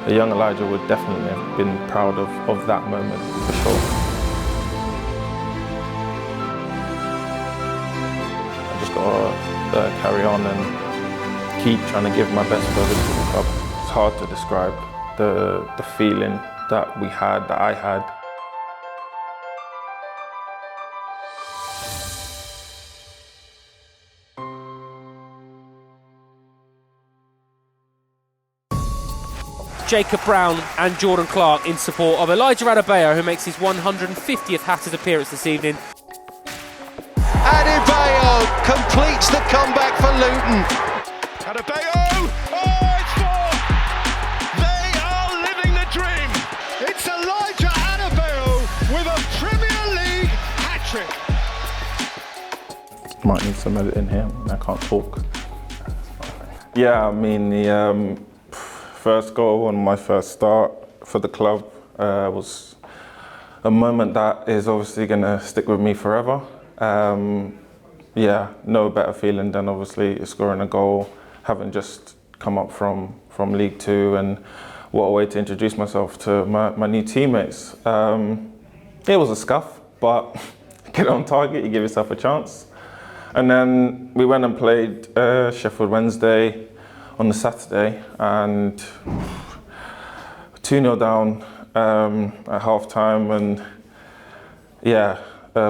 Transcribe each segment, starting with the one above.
a young Elijah would definitely have been proud of that moment, for sure. I just got to carry on and keep trying to give my best for this club. It's hard to describe the feeling that we had, that I had. Jacob Brown and Jordan Clark in support of Elijah Adebayo, who makes his 150th Hatters appearance this evening. Adebayo completes the comeback for Luton. Adebayo! Oh, it's four! They are living the dream! It's Elijah Adebayo with a Premier League hat-trick! Might need some editing here, I can't talk. Yeah, I mean, the first goal on my first start for the club was a moment that is obviously going to stick with me forever. Yeah, no better feeling than obviously scoring a goal, having just come up from League Two, and what a way to introduce myself to my new teammates. It was a scuff, but get on target, you give yourself a chance. And then we went and played Sheffield Wednesday on the Saturday, and 2-0 down at half time, and yeah,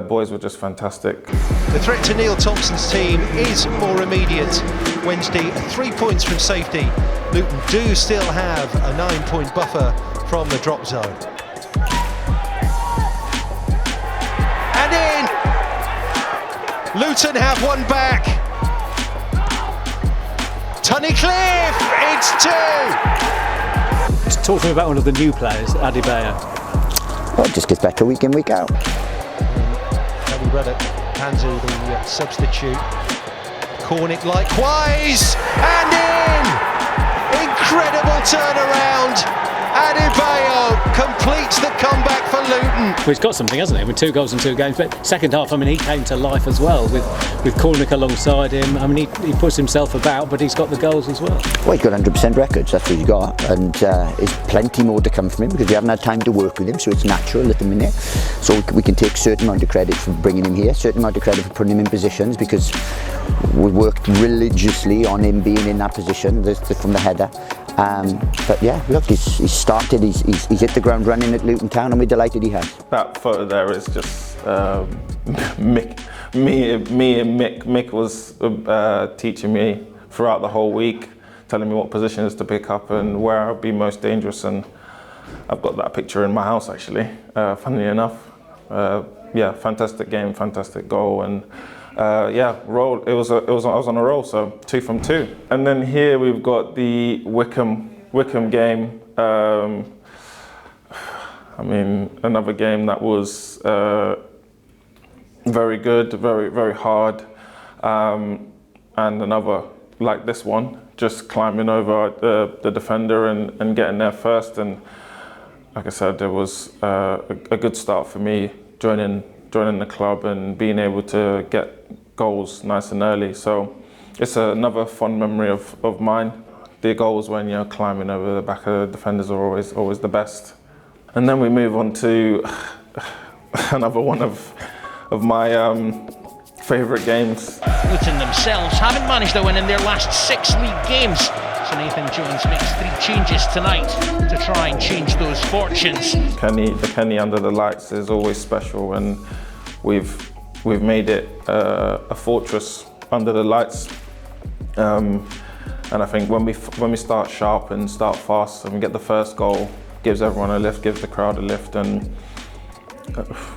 boys were just fantastic. The threat to Neil Thompson's team is more immediate. Wednesday, 3 points from safety. Luton do still have a 9-point buffer from the drop zone. And in! Luton have one back. Tunnicliffe, it's two! Just talk to me about one of the new players, Adebayo. Well, it just gets better week in, week out. Tony Ruddock, Panzu, the substitute. Cornick likewise, and in! Incredible turnaround. Adebayo completes the comeback for Luton. Well, he's got something, hasn't he? With 2 goals in 2 games. But second half, I mean, he came to life as well with Cornick alongside him. I mean, he puts himself about, but he's got the goals as well. Well, he's got 100% records, that's what he's got. And there's plenty more to come from him because we haven't had time to work with him, so it's natural at the minute. So we can take certain amount of credit for bringing him here, certain amount of credit for putting him in positions, because we worked religiously on him being in that position from the header. But yeah, look, he's started, he's hit the ground running at Luton Town, and we're delighted he has. That photo there is just Mick. Me and Mick. Mick was teaching me throughout the whole week, telling me what positions to pick up and where I'd be most dangerous, and I've got that picture in my house actually, funnily enough. Yeah, fantastic game, fantastic goal, and yeah, roll. I was on a roll, so 2 from 2. And then here we've got the Wickham game. I mean, another game that was very good, very hard, and another like this one, just climbing over the defender and getting there first. And like I said, it was a good start for me joining the club and being able to get goals nice and early. So it's another fond memory of mine. The goals when you're climbing over the back of the defenders are always the best. And then we move on to another one of my favourite games. Luton themselves haven't managed to win in their last 6 league games. So Nathan Jones makes 3 changes tonight to try and change those fortunes. The Kenny under the lights is always special, and we've made it a fortress under the lights. And I think when we start sharp and start fast and we get the first goal, gives everyone a lift, gives the crowd a lift, and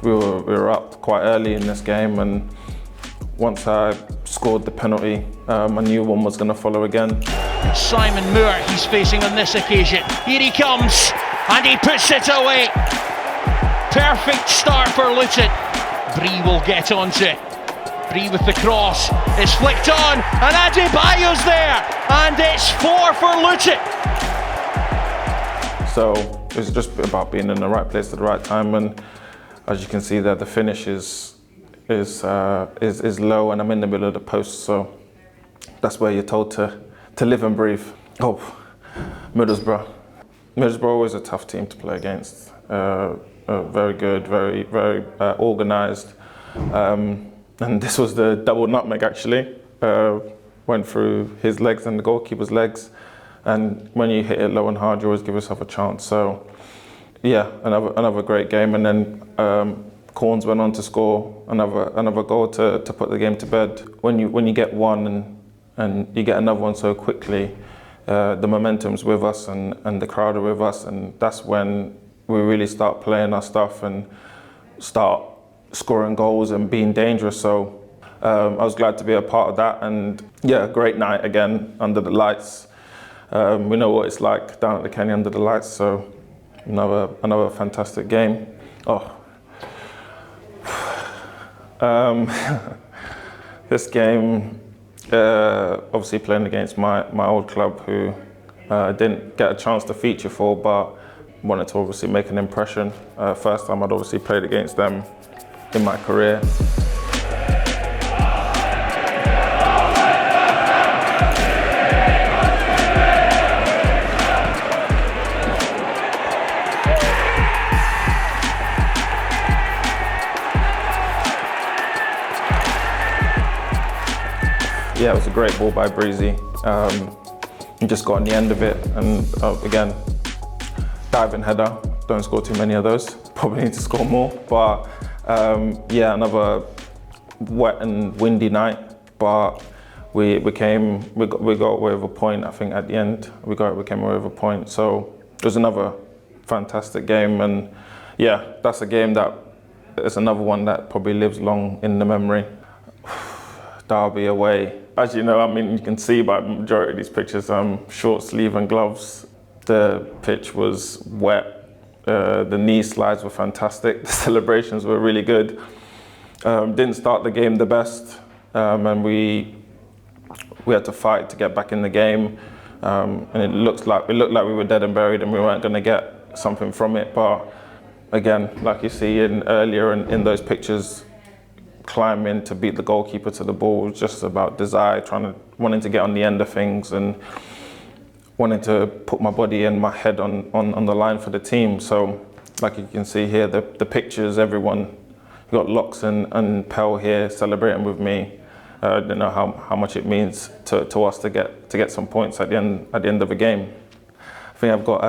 we were up quite early in this game, and once I scored the penalty, I knew one was going to follow again. Simon Moore he's facing on this occasion. Here he comes, and he puts it away. Perfect start for Luton. Bree will get onto it. Bree with the cross, it's flicked on, and Adebayo's there, and it's 4 for Luton. So it's just about being in the right place at the right time, and as you can see there, the finish is low, and I'm in the middle of the post, so that's where you're told to live and breathe. Oh, Middlesbrough. Middlesbrough is a tough team to play against. Very good, very organised. And this was the double nutmeg actually. Went through his legs and the goalkeeper's legs. And when you hit it low and hard, you always give yourself a chance. So yeah, another great game. And then Corns went on to score another goal to put the game to bed. When you get one and you get another one so quickly, the momentum's with us and the crowd are with us, and that's when we really start playing our stuff and start scoring goals and being dangerous. So I was glad to be a part of that, and yeah, great night again under the lights. We know what it's like down at the Kenny under the lights, so another fantastic game. This game, obviously playing against my old club, who didn't get a chance to feature for, but wanted to obviously make an impression. First time I'd obviously played against them in my career. Yeah, it was a great ball by Breezy. He just got on the end of it, and again, diving header. Don't score too many of those. Probably need to score more. But yeah, another wet and windy night. But we got away with a point. I think at the end we came away with a point. So it was another fantastic game, and yeah, that's a game that it's another one that probably lives long in the memory. Derby away. As you know, I mean, you can see by the majority of these pictures, short sleeve and gloves. The pitch was wet. The knee slides were fantastic. The celebrations were really good. Didn't start the game the best, and we had to fight to get back in the game. And it looked like we were dead and buried, and we weren't going to get something from it. But again, like you see earlier in those pictures, climbing to beat the goalkeeper to the ball was just about desire, wanting to get on the end of things and wanting to put my body and my head on the line for the team. So like you can see here, the pictures, everyone, you got Locks and Pell here celebrating with me. I don't know how much it means to us to get some points at the end of a game. I think I've got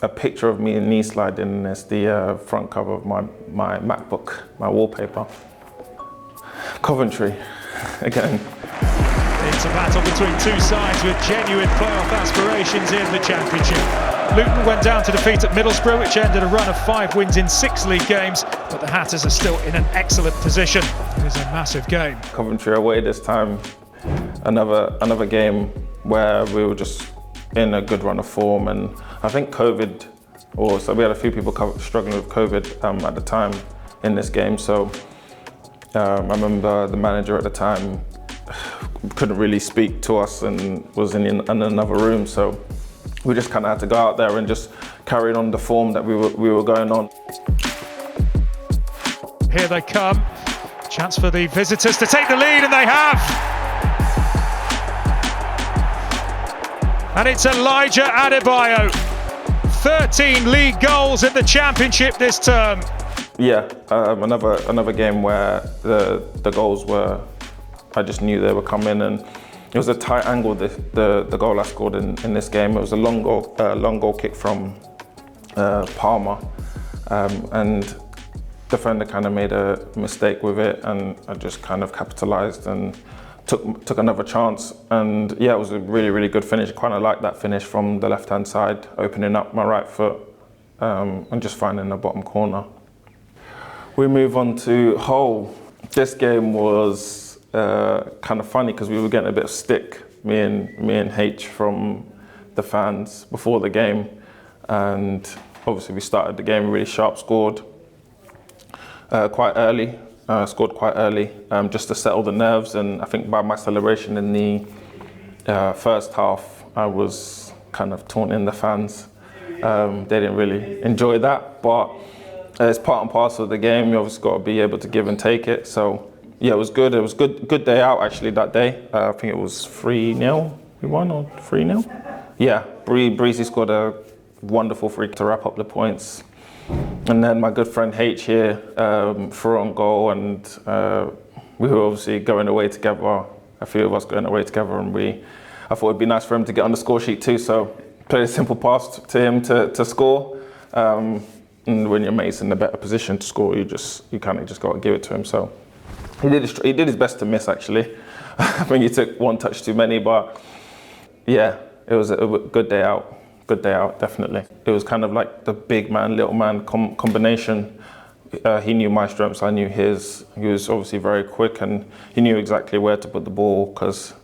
a picture of me knee sliding as the front cover of my MacBook, my wallpaper. Coventry, again. It's a battle between two sides with genuine playoff aspirations in the Championship. Luton went down to defeat at Middlesbrough, which ended a run of 5 wins in 6 league games, but the Hatters are still in an excellent position. It is a massive game. Coventry away this time, another game where we were just in a good run of form, and I think so we had a few people struggling with COVID at the time in this game. So I remember the manager at the time couldn't really speak to us and was in another room. So we just kind of had to go out there and just carry on the form that we were going on. Here they come. Chance for the visitors to take the lead, and they have. And it's Elijah Adebayo. 13 league goals in the Championship this term. Yeah, another game where the goals were, I just knew they were coming, and it was a tight angle. The goal I scored in this game, it was a long goal kick from Palmer, and defender kind of made a mistake with it, and I just kind of capitalised and took another chance. And yeah, it was a really good finish. I kind of like that finish from the left hand side, opening up my right foot and just finding the bottom corner. We move on to Hull. This game was kind of funny because we were getting a bit of stick, me and H, from the fans before the game, and obviously we started the game really sharp, scored quite early. Scored quite early just to settle the nerves, and I think by my celebration in the first half, I was kind of taunting the fans. They didn't really enjoy that, but it's part and parcel of the game. You obviously got to be able to give and take it. So yeah, it was good. It was good day out actually that day. I think it was 3-0 we won, or 3-0. Yeah, Breezy scored a wonderful free to wrap up the points. And then my good friend H here threw on goal, and we were obviously going away together, a few of us going away together, and I thought it'd be nice for him to get on the score sheet too, so played a simple pass to him to score. And when your mate's in the better position to score, you kind of just got to give it to him. So he did his best to miss, actually. I think he took one touch too many, but yeah, it was a good day out. Good day out, definitely. It was kind of like the big man, little man combination. He knew my strengths, I knew his. He was obviously very quick, and he knew exactly where to put the ball, because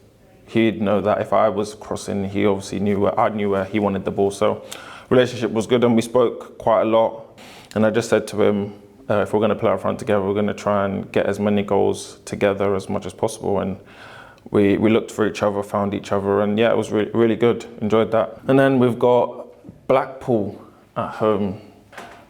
he'd know that if I was crossing, he obviously knew where I knew where he wanted the ball. So relationship was good, and we spoke quite a lot. And I just said to him, if we're going to play up front together, we're going to try and get as many goals together as much as possible. And we looked for each other, found each other, and yeah, it was really good. Enjoyed that. And then we've got Blackpool at home.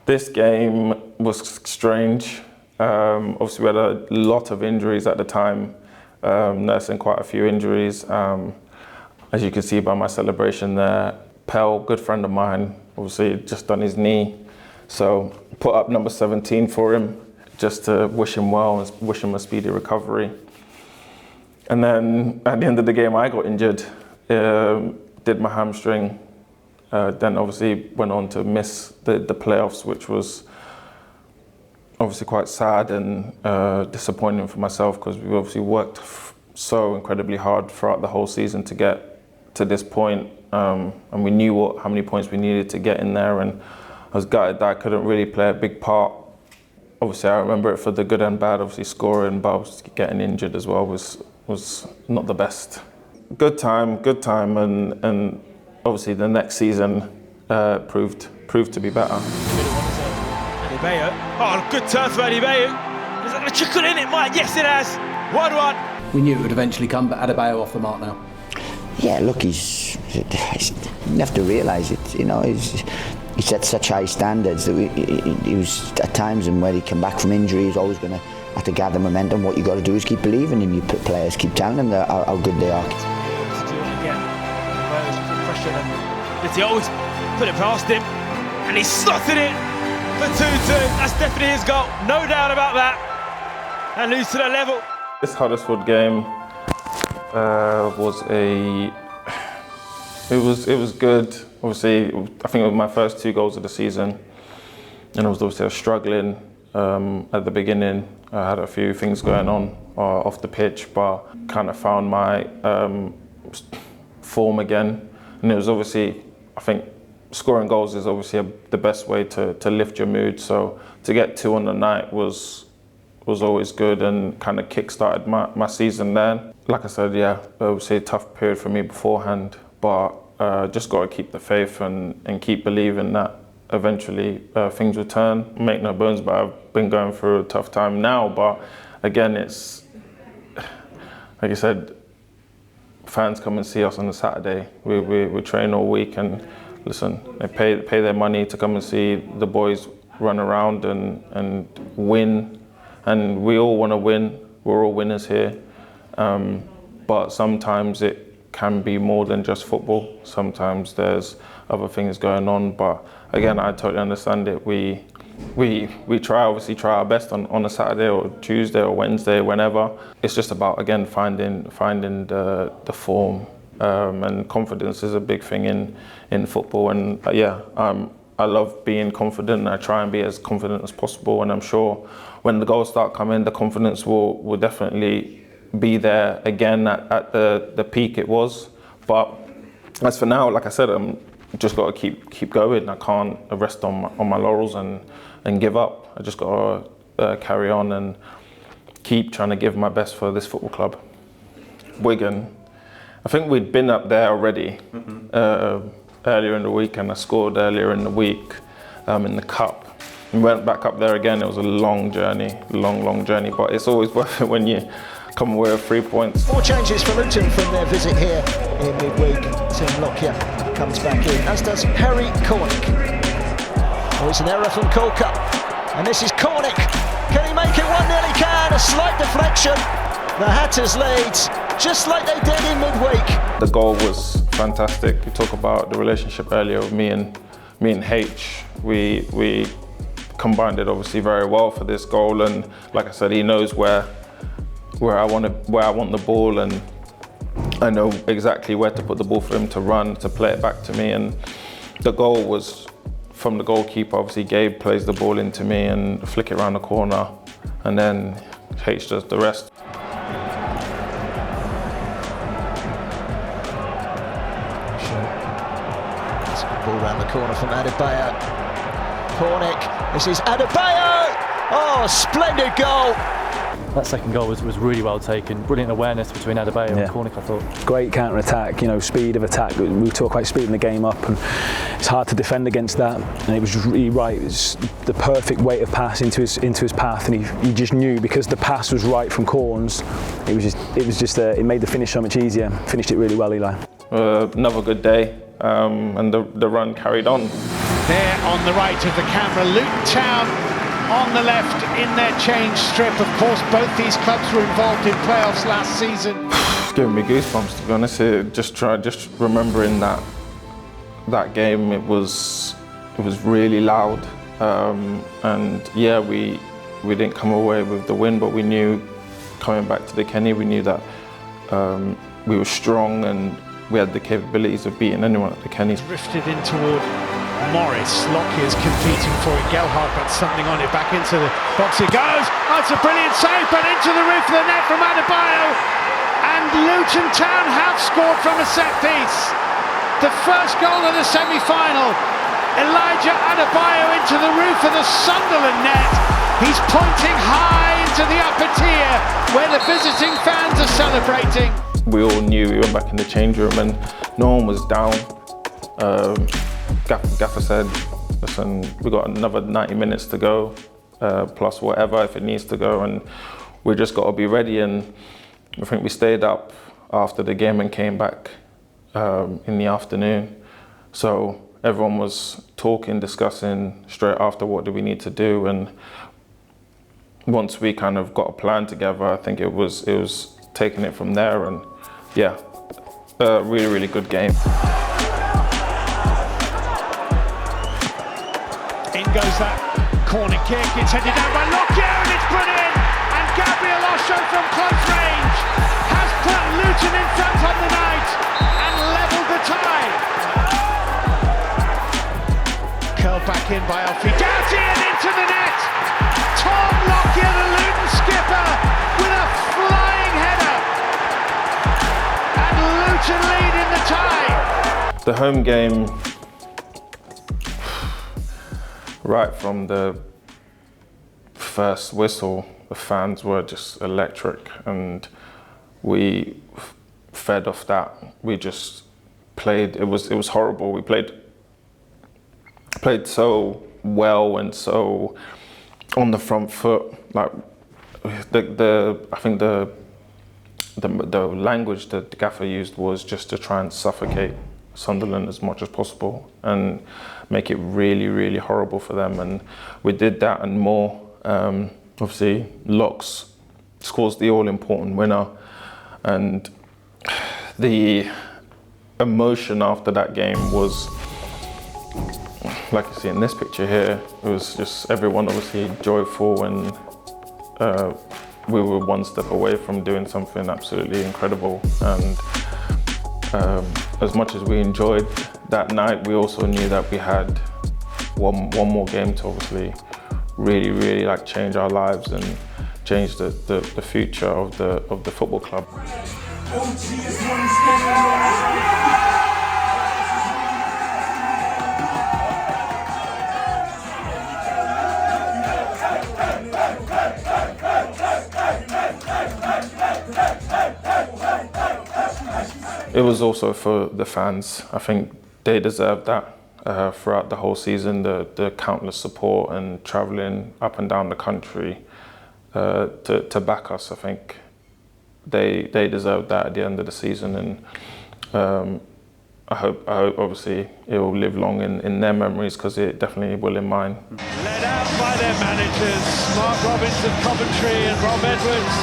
This game was strange. Obviously, we had a lot of injuries at the time, nursing quite a few injuries. As you can see by my celebration there, Pell, good friend of mine, obviously just done his knee. So put up number 17 for him, just to wish him well and wish him a speedy recovery. And then at the end of the game, I got injured, did my hamstring, then obviously went on to miss the playoffs, which was obviously quite sad and disappointing for myself, because we obviously worked so incredibly hard throughout the whole season to get to this point, and we knew how many points we needed to get in there, and I was gutted that I couldn't really play a big part. Obviously, I remember it for the good and bad. Obviously, scoring, but obviously getting injured as well was not the best. Good time, and obviously the next season proved to be better. Adebayo. Oh, good turn for Adebayo. Is that going to trickle in it, Mike? Yes, it has. 1-1. We knew it would eventually come, but Adebayo off the mark now. Yeah, look, you have to realise it. You know, he set such high standards that he was at times, and where he came back from injury, he's always going to have to gather momentum. What you got to do is keep believing in your players, keep telling them how good they are. Pressure, and did he always put it past him, and he slotted it for 2-2. That's definitely his goal, no doubt about that. And lose to the level. This Huddersfield game it was good. Obviously, I think it was my first 2 goals of the season, and I was struggling at the beginning. I had a few things going on off the pitch, but kind of found my form again. And it was obviously, I think, scoring goals is obviously the best way to lift your mood. So to get 2 on the night was always good, and kind of kick-started my season then. Like I said, yeah, obviously a tough period for me beforehand, but just got to keep the faith and keep believing that eventually things will turn. Make no bones, but I've been going through a tough time now. But again, it's like I said, fans come and see us on a Saturday. We train all week, and listen, they pay their money to come and see the boys run around and win. And we all want to win. We're all winners here. But sometimes it can be more than just football. Sometimes there's other things going on. But again, I totally understand it. We obviously try our best on a Saturday or Tuesday or Wednesday, whenever. It's just about, again, finding the form. And confidence is a big thing in football. And I love being confident, and I try and be as confident as possible. And I'm sure when the goals start coming, the confidence will definitely be there again at the peak it was. But as for now, like I said, I'm just got to keep going. I can't rest on my laurels and give up. I just got to carry on and keep trying to give my best for this football club. Wigan, I think we'd been up there already earlier in the week, and I scored earlier in the week in the cup. We went back up there again. It was a long journey, long journey, but it's always worth it when you come away with 3 points. 4 changes for Luton from their visit here in midweek. Tim Lockyer comes back in, as does Harry Cornick. Oh, it's an error from Colcup, and this is Cornick. Can he make it 1-0? He can. A slight deflection. The Hatters leads, just like they did in midweek. The goal was fantastic. You talk about the relationship earlier with me and H. We combined it obviously very well for this goal, and like I said, he knows where I want the ball, and I know exactly where to put the ball for him to run, to play it back to me. And the goal was from the goalkeeper. Obviously, Gabe plays the ball into me and flick it around the corner, and then H does the rest. Ball round the corner from Adebayo. Cornick, this is Adebayo! Oh, splendid goal! That second goal was really well taken. Brilliant awareness between Adebayo and Cornick, I thought. Great counter-attack, speed of attack. We talk about speeding the game up, and it's hard to defend against that. And it was really right. It was the perfect weight of pass into his path, and he just knew, because the pass was right from corners. It made the finish so much easier. Finished it really well, Eli. Another good day, and the run carried on. There on the right of the camera, Luton Town on the left in their change strip. Of course, both these clubs were involved in playoffs last season. It's giving me goosebumps, to be honest. Just remembering that game, it was really loud, and yeah, we didn't come away with the win, but we knew coming back to the Kenny, we knew that we were strong and we had the capabilities of beating anyone at the Kenny. Drifted in toward Morris. Lockyer's competing for it. Gelhardt got something on it. Back into the box it goes. Oh, it's a brilliant save, but into the roof of the net from Adebayo. And Luton Town have scored from a set piece. The first goal of the semi-final. Elijah Adebayo into the roof of the Sunderland net. He's pointing high into the upper tier where the visiting fans are celebrating. We all knew. We went back in the change room and no one was down. Gaffer said, listen, we've got another 90 minutes to go, plus whatever if it needs to go, and we just got to be ready. And I think we stayed up after the game and came back in the afternoon. So everyone was talking, discussing straight after what do we need to do. And once we kind of got a plan together, I think it was taking it from there. And yeah, a really, really good game. In goes that corner kick, it's headed down by Lockyer and it's put in, and Gabriel Osho from close range has put Luton in front on the night and levelled the tie. Curled back in by Alfie Doughty and into the net. Tom Lockyer, the Luton skipper, with a flying header, and Luton lead in the tie. The home game, right from the first whistle, the fans were just electric, and we fed off that. We just played. It was horrible. We played so well and so on the front foot. Like I think the language that the gaffer used was just to try and suffocate Sunderland as much as possible and make it really, really horrible for them. And we did that and more. Obviously, Locks scores the all-important winner, and the emotion after that game was, like you see in this picture here, it was just everyone obviously joyful, and we were one step away from doing something absolutely incredible. And as much as we enjoyed that night, we also knew that we had one more game to obviously really like change our lives and change the future of the football club. It was also for the fans. I think they deserved that throughout the whole season, the countless support and travelling up and down the country to back us. I think they deserved that at the end of the season, and I hope obviously it will live long in their memories, because it definitely will in mine. Led out by their managers, Mark Robbins of Coventry and Rob Edwards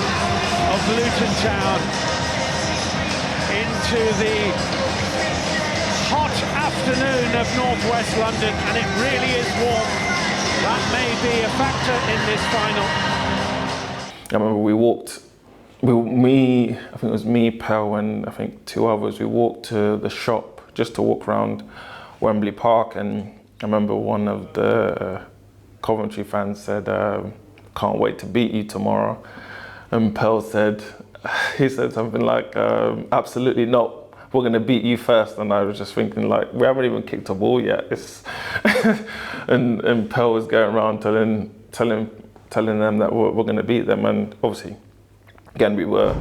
of Luton Town, into the hot afternoon of northwest London, and it really is warm. That may be a factor in this final. I remember we walked, I think it was me, Pell, and I think 2 others, we walked to the shop just to walk around Wembley Park, and I remember one of the Coventry fans said, "Can't wait to beat you tomorrow." And Pell said, he said something like, "Absolutely not. We're going to beat you first." And I was just thinking, like, we haven't even kicked a ball yet. and Pell was going around telling them that we're going to beat them. And obviously, again, we were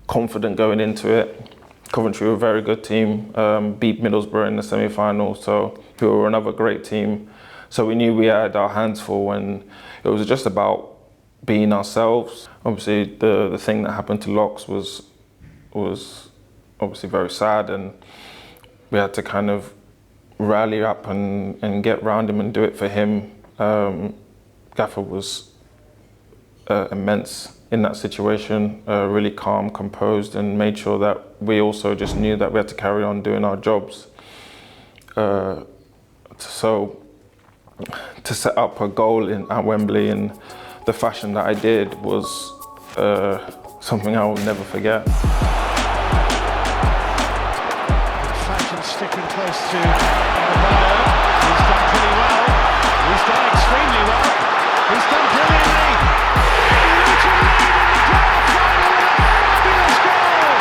confident going into it. Coventry were a very good team, beat Middlesbrough in the semi-final, so we were another great team. So we knew we had our hands full, and it was just about being ourselves. Obviously, the thing that happened to Locks was obviously very sad, and we had to kind of rally up and get round him and do it for him. Gaffer was immense in that situation, really calm, composed, and made sure that we also just knew that we had to carry on doing our jobs. So to set up a goal at Wembley in the fashion that I did was something I will never forget. Fashion sticking close to Adebayo. He's done pretty well. He's done extremely well. He's done brilliantly. Luton lead in the playoff final with a fabulous goal.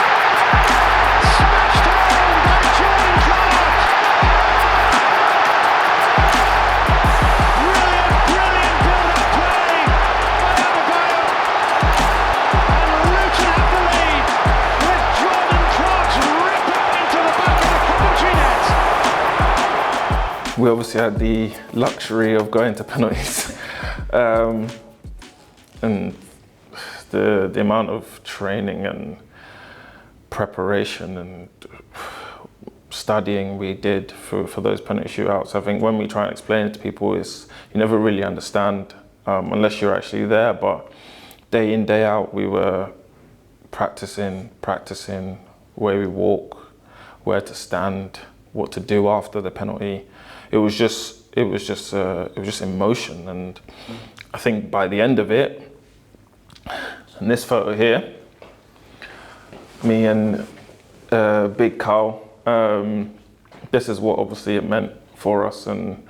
Smashed home by Jordan Clark. Brilliant build-up play by Adebayo. And Luton have the lead with Jordan Clark's ripper into the back of the Coventry net. We obviously had the luxury of going to penalties. And the amount of training and preparation and studying we did for those penalty shootouts, I think when we try and explain it to people, you never really understand unless you're actually there. But day in, day out, we were practicing where we walk, where to stand, what to do after the penalty. It was just emotion, and I think by the end of it, and this photo here, me and Big Carl, this is what obviously it meant for us, and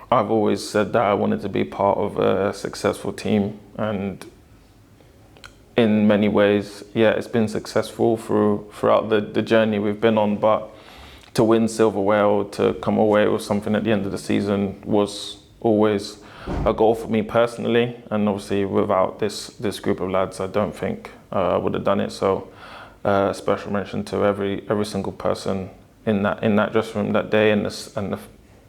I've always said that I wanted to be part of a successful team, and in many ways, yeah, it's been successful throughout the journey we've been on, but to win silverware or to come away with something at the end of the season was always a goal for me personally, and obviously without this group of lads, I don't think I would have done it. So special mention to every single person in that dressing room that day, and the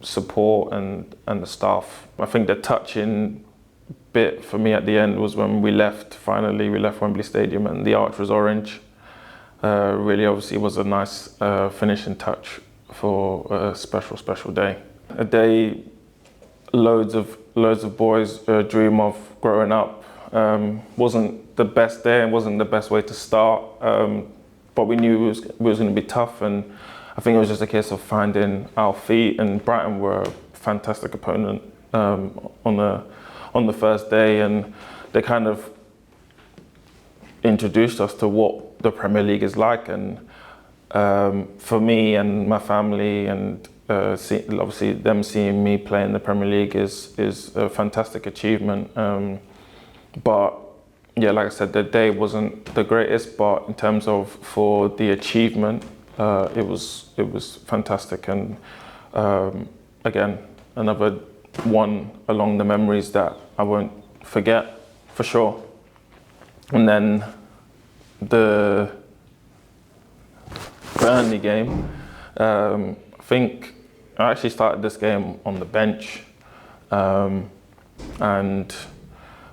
support and the staff. I think the touching bit for me at the end was when we left Wembley Stadium and the arch was orange. Really obviously was a nice finishing touch for a special day. A day loads of boys dream of growing up. Wasn't the best day and wasn't the best way to start, but we knew it was going to be tough, and I think it was just a case of finding our feet, and Brighton were a fantastic opponent on the first day, and they kind of introduced us to what the Premier League is like, and for me and my family, and obviously them seeing me play in the Premier League is a fantastic achievement. But yeah, like I said, the day wasn't the greatest, but in terms of for the achievement, it was fantastic, and again, another one along the memories that I won't forget for sure. And then the Burnley game, I think I actually started this game on the bench, and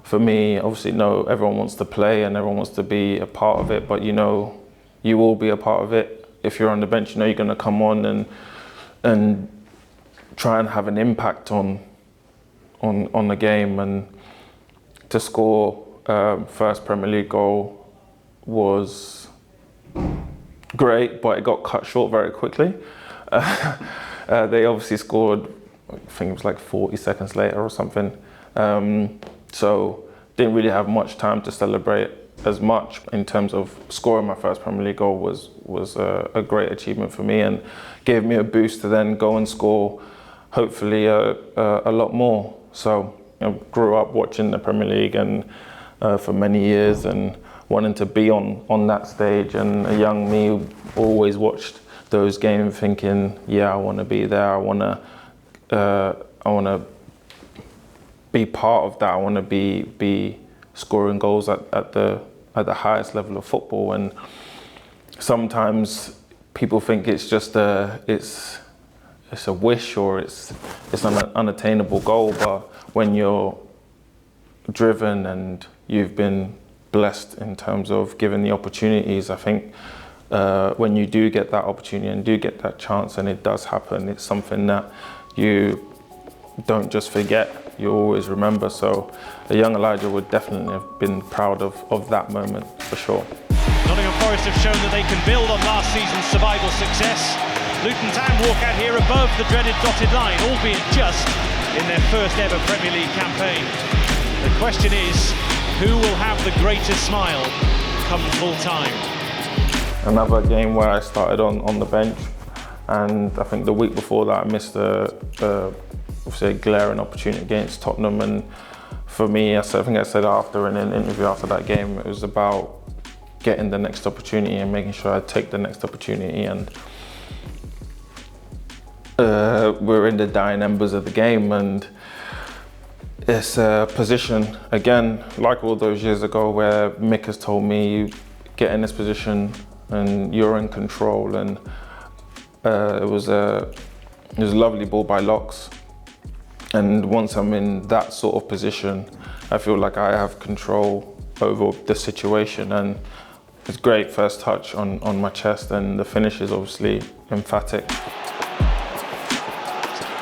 for me, obviously, everyone wants to play and everyone wants to be a part of it, but you will be a part of it. If you're on the bench, you're going to come on and try and have an impact on the game, and to score first Premier League goal was great, but it got cut short very quickly. They obviously scored, I think it was like 40 seconds later or something. So didn't really have much time to celebrate as much. In terms of scoring my first Premier League goal was a great achievement for me and gave me a boost to then go and score hopefully a lot more. So I grew up watching the Premier League and for many years and wanting to be on that stage, and a young me always watched those games thinking, yeah, I want to be there, I want to be part of that, I want to be scoring goals at the highest level of football. And sometimes people think it's just it's a wish or it's an unattainable goal, but when you're driven and you've been blessed in terms of given the opportunities, I think when you do get that opportunity and do get that chance and it does happen, it's something that you don't just forget, you always remember. So a young Elijah would definitely have been proud of that moment for sure. Nottingham Forest have shown that they can build on last season's survival success. Luton Town walk out here above the dreaded dotted line, albeit just in their first ever Premier League campaign. The question is, who will have the greatest smile come full time? Another game where I started on the bench, and I think the week before that I missed obviously a glaring opportunity against Tottenham. And for me, I think I said after in an interview after that game, it was about getting the next opportunity and making sure I take the next opportunity. And we're in the dying embers of the game, and it's a position, again, like all those years ago where Mick has told me, get in this position and you're in control. And it was a lovely ball by Locks. And once I'm in that sort of position, I feel like I have control over the situation. And it's great first touch on my chest, and the finish is obviously emphatic.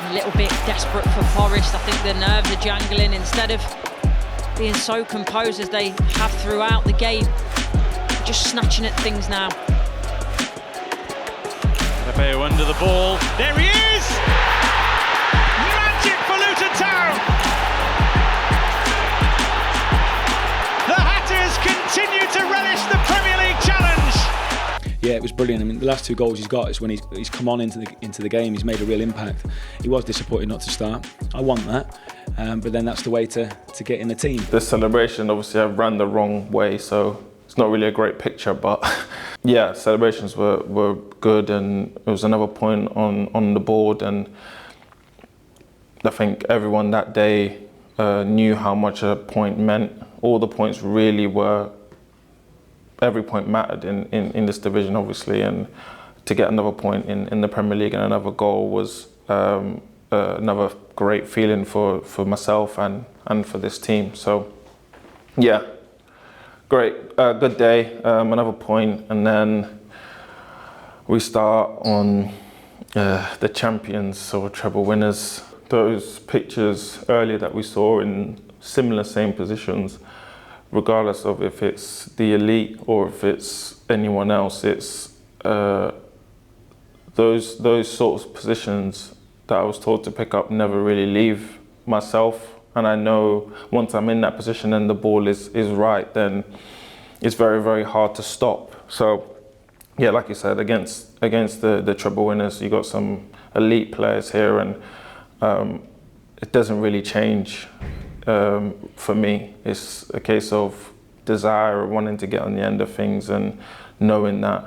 A little bit desperate for Forest. I think the nerves are jangling. Instead of being so composed as they have throughout the game, just snatching at things now. Adebayo under the ball. There he is! Magic for Luton Town! The Hatters continue to relish the Premier League challenge. Yeah, it was brilliant. I mean, the last two goals he's got is when he's come on into the game. He's made a real impact. He was disappointed not to start. I want that, but then that's the way to get in the team. The celebration, obviously, I ran the wrong way, so it's not really a great picture. But yeah, celebrations were good, and it was another point on the board. And I think everyone that day knew how much a point meant. All the points really were. Every point mattered in this division, obviously, and to get another point in the Premier League and another goal was another great feeling for myself and for this team. So, yeah, great, good day, another point, and then we start on the champions or treble winners. Those pictures earlier that we saw in similar same positions, regardless of if it's the elite or if it's anyone else, it's those sorts of positions that I was told to pick up never really leave myself. And I know once I'm in that position and the ball is right, then it's very, very hard to stop. So yeah, like you said, against the treble winners, you got some elite players here, and it doesn't really change. For me, it's a case of desire, wanting to get on the end of things, and knowing that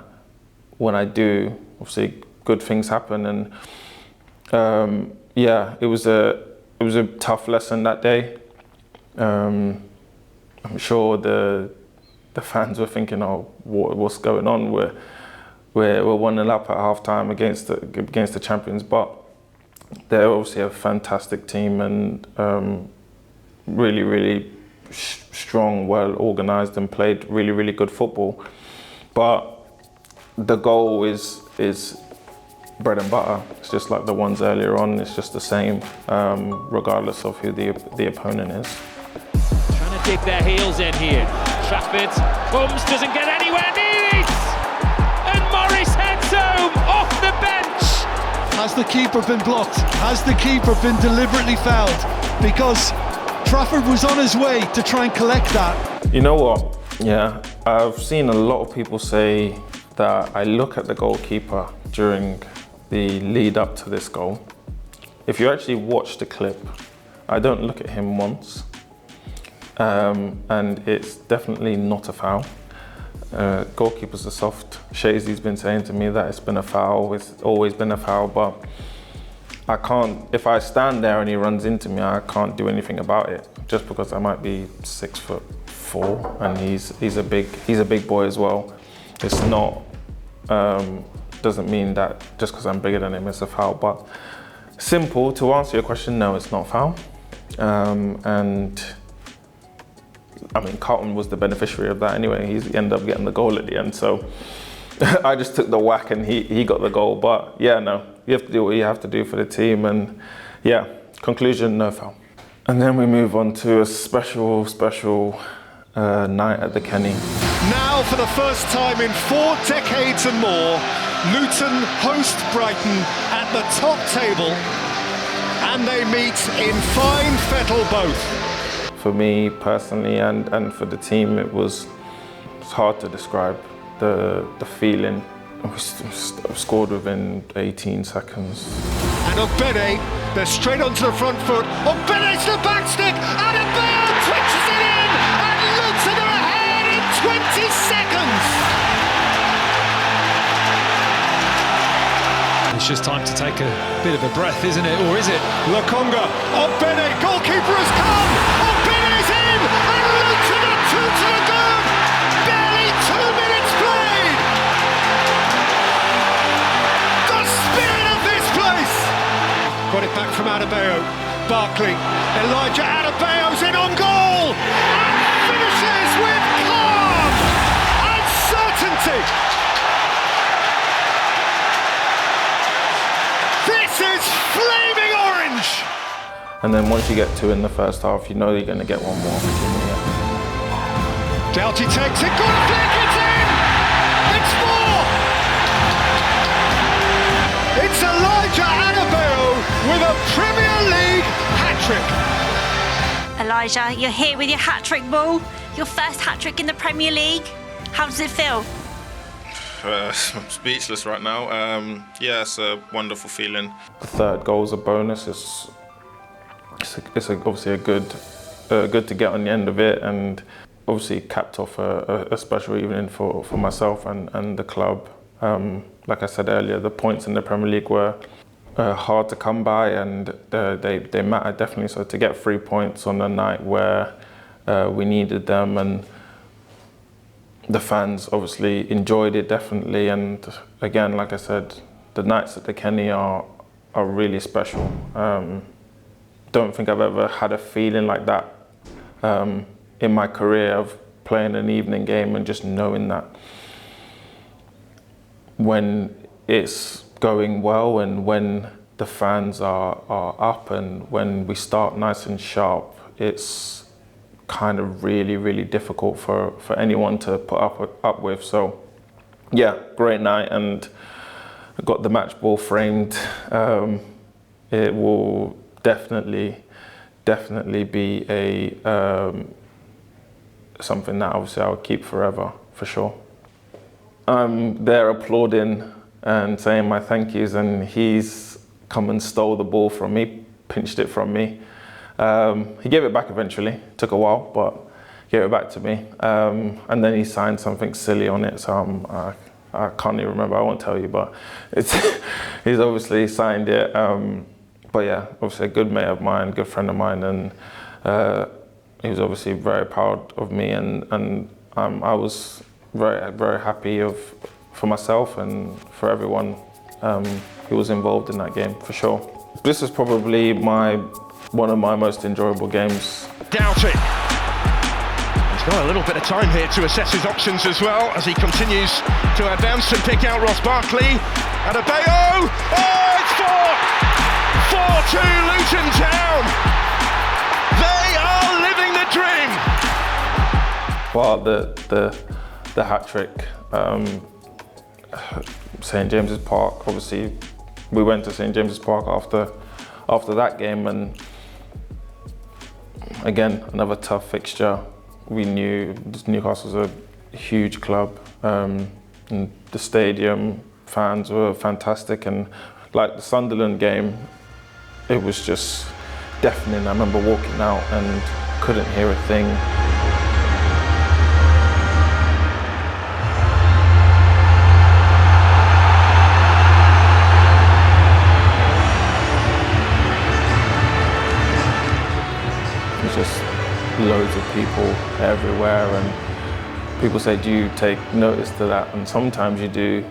when I do, obviously good things happen. And yeah, it was a tough lesson that day. I'm sure the fans were thinking, "Oh, what's going on? We're 1-0 up at half time against the champions," but they're obviously a fantastic team, and really, really strong, well organised, and played really, really good football. But the goal is bread and butter. It's just like the ones earlier on. It's just the same, regardless of who the opponent is. Trying to dig their heels in here. Trafford, Bums doesn't get anywhere near it, and Morris Has the keeper been blocked? Has the keeper been deliberately fouled? Because Trafford was on his way to try and collect that. You know what? Yeah, I've seen a lot of people say that I look at the goalkeeper during the lead up to this goal. If you actually watch the clip, I don't look at him once. And it's definitely not a foul. Goalkeepers are soft. Shazy's been saying to me that it's been a foul, it's always been a foul, but I can't, if I stand there and he runs into me, I can't do anything about it, just because I might be 6'4" and he's a big boy as well. It's not, doesn't mean that just because I'm bigger than him it's a foul, but simple, to answer your question, no, it's not foul. And I mean, Carlton was the beneficiary of that anyway. He ended up getting the goal at the end, so I just took the whack and he got the goal. But yeah, no, you have to do what you have to do for the team, and yeah, conclusion, no foul. And then we move on to a special night at the Kenny. Now, for the first time in 4 decades and more, Luton host Brighton at the top table, and they meet in fine fettle both. For me personally and for the team, it's hard to describe the feeling. We scored within 18 seconds. And Ogbene, they're straight onto the front foot. Ogbene's the back stick, Adebayo twitches it in, and Luton are ahead in 20 seconds. It's just time to take a bit of a breath, isn't it? Or is it? Lokonga, Ogbene, goalkeeper has come. Ogbene's in, and Luton are 2 to the good. Barely 2 minutes played. The spirit of this place. Got it back from Adebayo. Barkley, Elijah Adebayo's in on goal, and finishes with calm and certainty. This is flaming orange! And then once you get 2 in the first half, you know you're going to get 1 more. Doughty takes it, good flick, it's in! It's 4! It's Elijah Adebayo with a Premier League hat-trick. Elijah, you're here with your hat-trick ball, your first hat-trick in the Premier League. How does it feel? I'm speechless right now. Yeah, it's a wonderful feeling. The 3rd goal is a bonus. It's obviously a good to get on the end of it, and obviously capped off a special evening for myself and the club. Like I said earlier, the points in the Premier League were hard to come by, and they matter definitely. So to get 3 points on a night where we needed them, and the fans obviously enjoyed it definitely, and again, like I said, the nights at the Kenny are really special. Don't think I've ever had a feeling like that in my career of playing an evening game and just knowing that when it's going well and when the fans are up and when we start nice and sharp, it's kind of really difficult for anyone to put up with. So yeah, great night, and I got the match ball framed. It will definitely be a something that obviously I'll keep forever, for sure. I'm there applauding and saying my thank yous, and he's come and stole the ball from me, pinched it from me. He gave it back eventually, took a while, but gave it back to me. And then he signed something silly on it, so I can't even remember, I won't tell you, but he's obviously signed it. But yeah, obviously a good mate of mine, good friend of mine, and he was obviously very proud of me, and I was very happy for myself and for everyone who was involved in that game, for sure. This is probably one of my most enjoyable games. Doughty. He's got a little bit of time here to assess his options as well as he continues to advance and pick out Ross Barkley. Adebayo! Oh, it's 4-2 Luton Town! They are living the dream! Well, the hat-trick, St James's Park, obviously we went to St James's Park after that game, and again, another tough fixture. We knew Newcastle was a huge club, and the stadium fans were fantastic, and like the Sunderland game, it was just deafening. I remember walking out and couldn't hear a thing. There's just loads of people everywhere, and people say, do you take notice to that? And sometimes you do.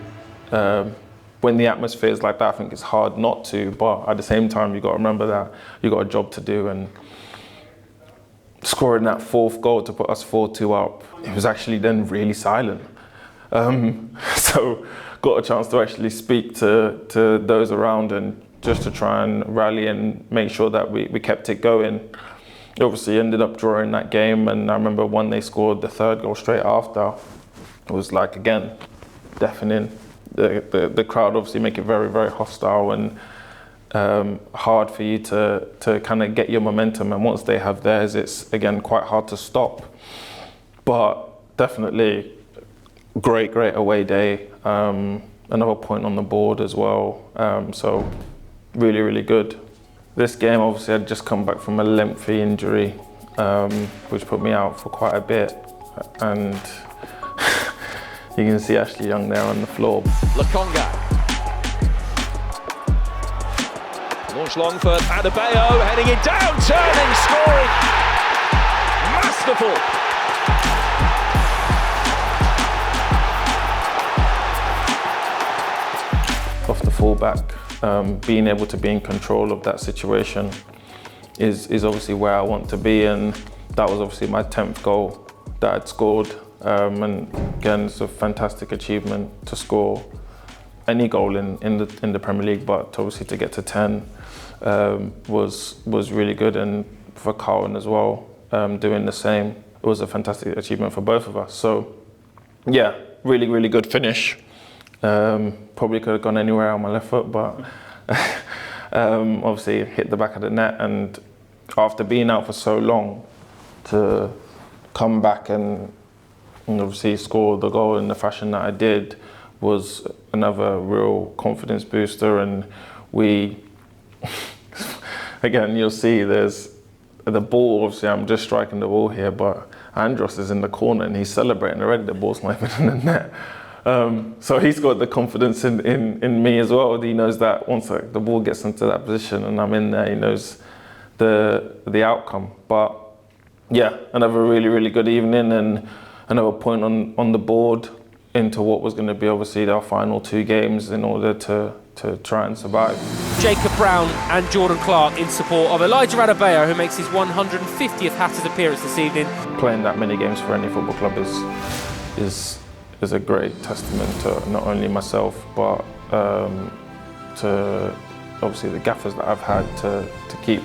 When the atmosphere is like that, I think it's hard not to, but at the same time, you've got to remember that you've got a job to do, and scoring that fourth goal to put us 4-2 up, it was actually then really silent. So got a chance to actually speak to those around and just to try and rally and make sure that we kept it going. Obviously ended up drawing that game, and I remember when they scored the third goal straight after, it was like, again, deafening. The crowd obviously make it very, very hostile and hard for you to kind of get your momentum, and once they have theirs, it's again quite hard to stop. But definitely great away day. Another point on the board as well, so really good. This game, obviously, I'd just come back from a lengthy injury, which put me out for quite a bit, and you can see Ashley Young there on the floor. Lokonga. Launch long for Adebayo, heading it down, turning, scoring. Masterful. Off the fullback, being able to be in control of that situation is obviously where I want to be, and that was obviously my 10th goal that I'd scored. And again, it's a fantastic achievement to score any goal in the Premier League, but obviously to get to 10 was really good, and for Carlton as well, doing the same. It was a fantastic achievement for both of us. So yeah, really good finish. Probably could have gone anywhere on my left foot, but obviously hit the back of the net, and after being out for so long, to come back and obviously score the goal in the fashion that I did was another real confidence booster. And we, again, you'll see there's the ball, obviously I'm just striking the ball here, but Andros is in the corner and he's celebrating already, the ball's not even in the net. So he's got the confidence in me as well. He knows that once the ball gets into that position and I'm in there, he knows the outcome. But yeah, another really good evening, and another point on the board into what was going to be obviously our final 2 games in order to try and survive. Jacob Brown and Jordan Clark in support of Elijah Adebayo, who makes his 150th Hatters appearance this evening. Playing that many games for any football club is a great testament to not only myself, but to obviously the gaffers that I've had to keep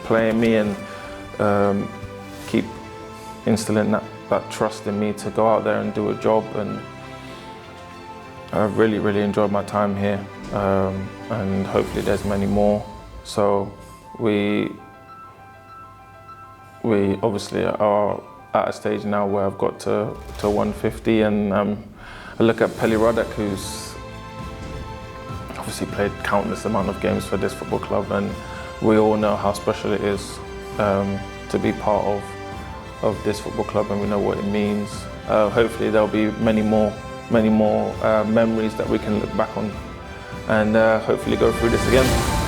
playing me and keep instilling that trust in me to go out there and do a job. And I've really enjoyed my time here, and hopefully there's many more. So we obviously are at a stage now where I've got to 150, and I look at Pelly Ruddock, who's obviously played countless amount of games for this football club, and we all know how special it is to be part of this football club, and we know what it means. Hopefully there'll be many more memories that we can look back on, and hopefully go through this again.